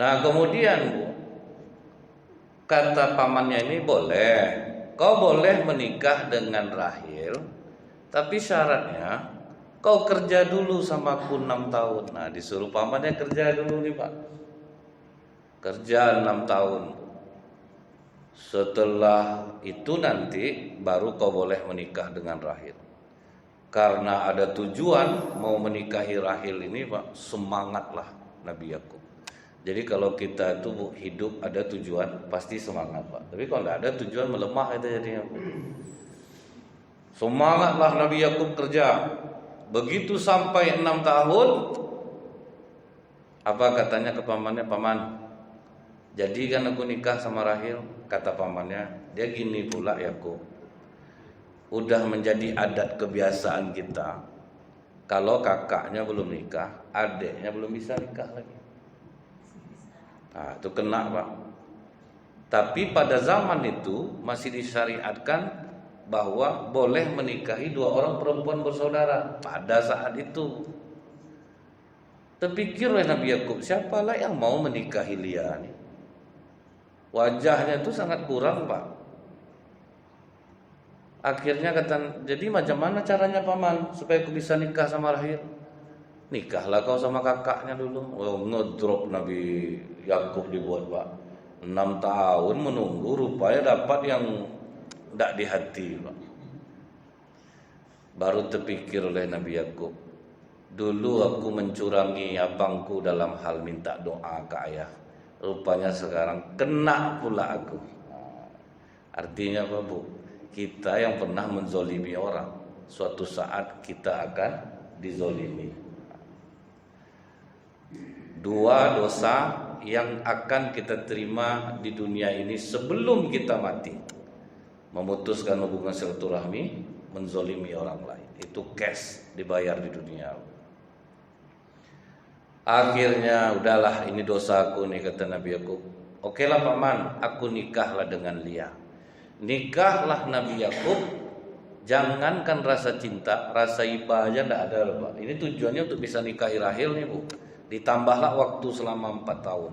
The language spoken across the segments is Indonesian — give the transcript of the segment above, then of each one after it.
Nah kemudian Bu, kata pamannya ini boleh, kau boleh menikah dengan Rahil, tapi syaratnya kau kerja dulu sama aku 6 tahun. Nah disuruh pamannya kerja dulu nih Pak, kerja 6 tahun. Setelah itu nanti baru kau boleh menikah dengan Rahil. Karena ada tujuan mau menikahi Rahil ini Pak, semangatlah Nabi Yakub. Jadi kalau kita itu Bu, hidup ada tujuan pasti semangat Pak. Tapi kalau tidak ada tujuan melemah itu jadinya. Semangatlah Nabi Yakub kerja. Begitu sampai 6 tahun, apa katanya ke pamannya, paman, jadikan aku nikah sama Rahil. Kata pamannya, dia gini pula Yakub, udah menjadi adat kebiasaan kita, kalau kakaknya belum nikah, adiknya belum bisa nikah lagi. Nah itu kena Pak. Tapi pada zaman itu masih disyariatkan bahwa boleh menikahi 2 orang perempuan bersaudara. Pada saat itu terpikir oleh Nabi Yakub, siapalah yang mau menikahi Lia nih? Wajahnya itu sangat kurang Pak. Akhirnya kata, jadi macam mana caranya paman supaya aku bisa nikah sama Rahil? Nikahlah kau sama kakaknya dulu. Oh, ngedrop Nabi Yakub dibuat Pak. 6 tahun menunggu, rupanya dapat yang tidak di hati Pak. Baru terpikir oleh Nabi Yakub, dulu aku mencurangi abangku dalam hal minta doa ke ayah. Rupanya sekarang kena pula aku. Artinya apa Bu? Kita yang pernah menzolimi orang, suatu saat kita akan dizolimi. 2 dosa yang akan kita terima di dunia ini sebelum kita mati: memutuskan hubungan silaturahmi, menzolimi orang lain. Itu cash dibayar di dunia. Akhirnya udahlah, ini dosaku nih, kata Nabi Yakub. Okelah paman, aku nikahlah dengan Lia. Nikahlah Nabi Yakub. Jangankan rasa cinta, rasa iba aja tidak ada loh Pak. Ini tujuannya untuk bisa nikahi Rahil nih Bu. Ditambahlah waktu selama 4 tahun.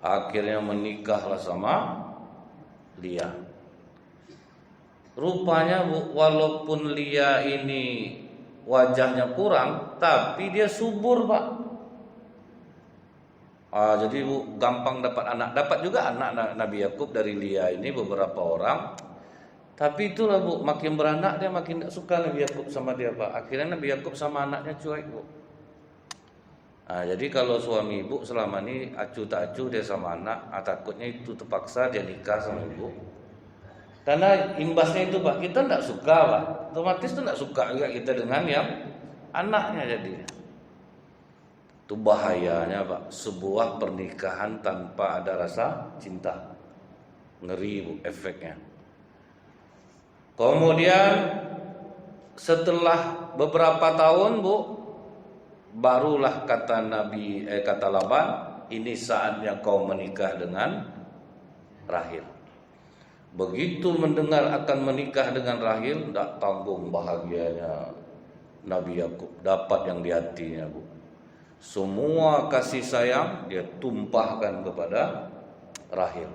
Akhirnya menikahlah sama Lia. Rupanya Bu, walaupun Lia ini wajahnya kurang, tapi dia subur Pak. Jadi Bu, gampang dapat anak. Dapat juga anak Nabi Yakub dari Lia ini beberapa orang. Tapi itulah Bu, makin beranak dia makin tidak suka Nabi Yakub sama dia Pak. Akhirnya Nabi Yakub sama anaknya cuek Bu. Jadi kalau suami ibu selama ini acuh tak acuh dia sama anak, takutnya itu terpaksa dia nikah sama ibu. Karena imbasnya itu Pak, kita tidak suka Pak. Otomatis itu tidak suka juga kita dengan yang anaknya jadi. Itu bahayanya Pak, sebuah pernikahan tanpa ada rasa cinta. Ngeri Bu efeknya. Kemudian setelah beberapa tahun Bu, barulah kata kata Laban, ini saatnya kau menikah dengan Rahil. Begitu mendengar akan menikah dengan Rahil, tidak tanggung bahagianya Nabi Yakub, dapat yang di hatinya Bu. Semua kasih sayang dia tumpahkan kepada Rahil.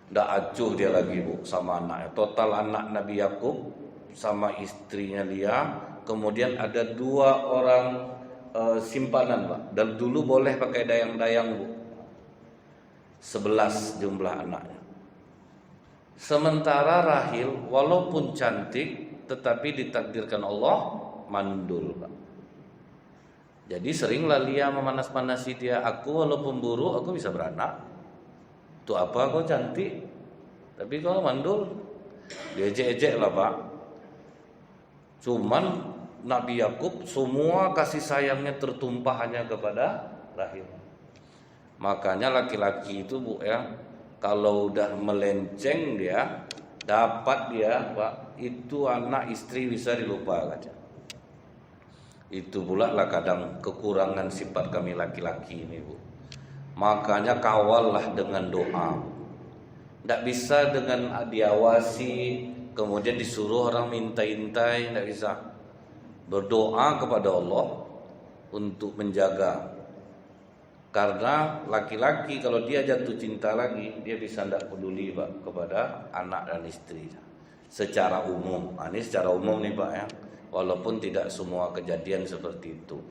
Tidak acuh dia lagi Bu sama anaknya. Total anak Nabi Yakub sama istrinya Lia, kemudian ada 2 orang simpanan Pak. Dan dulu boleh pakai dayang-dayang Bu, 11 jumlah anaknya. Sementara Rahil walaupun cantik, tetapi ditakdirkan Allah mandul Pak. Jadi seringlah Lia memanas-manasi dia, aku walaupun buruk aku bisa beranak. Itu apa kau cantik, tapi kau mandul. Diejek-ejek lah Pak. Cuman Nabi Yakub semua kasih sayangnya tertumpah hanya kepada Rahil. Makanya laki-laki itu Bu ya, kalau udah melenceng dia, dapat dia Pak, itu anak istri bisa dilupakan. Itu pula lah kadang kekurangan sifat kami laki-laki ini Bu. Makanya kawallah dengan doa. Tidak bisa dengan diawasi, kemudian disuruh orang minta-intai, tidak bisa. Berdoa kepada Allah untuk menjaga Karena laki-laki kalau dia jatuh cinta lagi, dia bisa tidak peduli Pak kepada anak dan istri. Secara umum, ini secara umum nih Pak ya. Walaupun tidak semua kejadian seperti itu.